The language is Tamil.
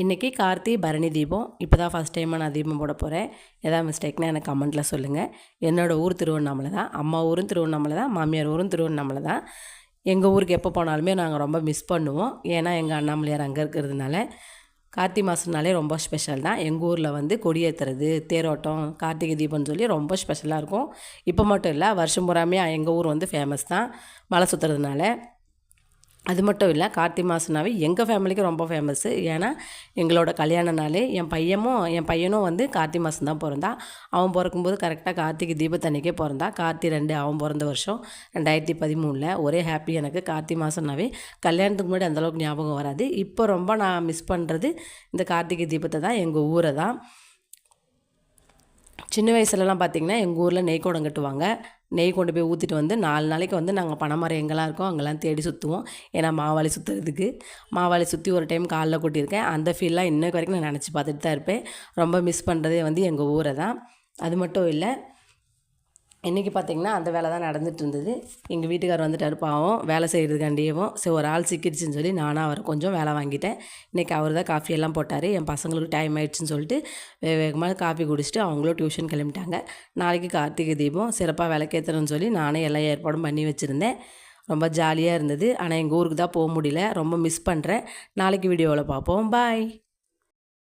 இன்றைக்கி கார்த்திகை பரணி தீபம் இப்போ தான் ஃபஸ்ட் டைமாக நான் தீபம் போட போகிறேன். எதாவது மிஸ்டேக்னால் எனக்கு கமெண்ட்டில் சொல்லுங்கள். என்னோடய ஊர் திருவண்ணாமலை தான், அம்மா ஊரும் திருவண்ணாமலை தான், மாமியார் ஊரும் திருவண்ணாமலை தான். எங்கள் ஊருக்கு எப்போ போனாலுமே நாங்கள் ரொம்ப மிஸ் பண்ணுவோம். ஏன்னா எங்கள் அண்ணாமலையார் அங்கே இருக்கிறதுனால. கார்த்திகை மாதம்னாலே ரொம்ப ஸ்பெஷல் தான். எங்கள் ஊரில் வந்து கொடியேற்றுறது, தேரோட்டம், கார்த்திகை தீபம்னு சொல்லி ரொம்ப ஸ்பெஷலாக இருக்கும். இப்போ மட்டும் இல்லை, வருஷம் பூராமே எங்கள் ஊர் வந்து ஃபேமஸ் தான் மலை சுற்றுறதுனால. அது மட்டும் இல்லை, கார்த்திகை மாதம்னாவே எங்கள் ஃபேமிலிக்கு ரொம்ப ஃபேமஸ்ஸு. ஏன்னா எங்களோட கல்யாண நாள் என் பையனும் வந்து கார்த்திகை மாதம் தான் பிறந்தான். அவன் பிறக்கும்போது கரெக்டாக கார்த்திகை தீபத்தன்னைக்கே பிறந்தான். கார்த்திகை 2 அவன் பிறந்த வருஷம் 2013. ஒரே ஹாப்பி எனக்கு. கார்த்திகை மாதம்னாவே கல்யாணத்துக்கு முன்னாடி அந்தளவுக்கு ஞாபகம் வராது. இப்போ ரொம்ப நான் மிஸ் பண்ணுறது இந்த கார்த்திகை தீபத்தை தான், எங்கள் ஊரை தான். சின்ன வயசுலலாம் பார்த்திங்கன்னா எங்கள் ஊரில் நெய் குடம் கட்டுவாங்க. நெய் கொண்டு போய் ஊற்றிட்டு வந்து 4 நாளைக்கு வந்து நாங்கள் பனைமரம் எங்கெல்லாம் இருக்கோ அங்கெல்லாம் தேடி சுற்றுவோம். ஏன்னா மாவாளி சுற்றுறதுக்கு. மாவாளி சுற்றி ஒரு டைம் காலில் கொட்டியிருக்கேன். அந்த ஃபீல்லாம் இன்னைக்கு வரைக்கும் நான் நினச்சி பார்த்துட்டு தான் இருப்பேன். ரொம்ப மிஸ் பண்ணுறதே வந்து எங்கள் ஊரை தான். அது மட்டும் இல்லை, இன்றைக்கி பார்த்திங்கன்னா அந்த வேலை தான் நடந்துகிட்டு இருந்தது. எங்கள் வீட்டுக்கார் வந்துட்டார் பாவம், வேலை செய்கிறதுக்காண்டியவும். சரி, ஒரு ஆள் சிக்கிடுச்சின்னு சொல்லி நானும் அவரை கொஞ்சம் வேலை வாங்கிட்டேன். இன்றைக்கி அவர் தான் காஃபியெல்லாம் போட்டார். என் பசங்களுக்கு டைம் ஆகிடுச்சின்னு சொல்லிட்டு வேகமாக காஃபி குடிச்சிட்டு அவங்களும் டியூஷன் கிளம்பிட்டாங்க. நாளைக்கு கார்த்திகை தீபம் சிறப்பாக விளக்கேற்றணும்னு சொல்லி நானே எல்லா ஏற்பாடும் பண்ணி வச்சுருந்தேன். ரொம்ப ஜாலியாக இருந்தது. ஆனால் எங்கள் ஊருக்கு தான் போக முடியல. ரொம்ப மிஸ் பண்ணுறேன். நாளைக்கு வீடியோவில் பார்ப்போம். பாய்.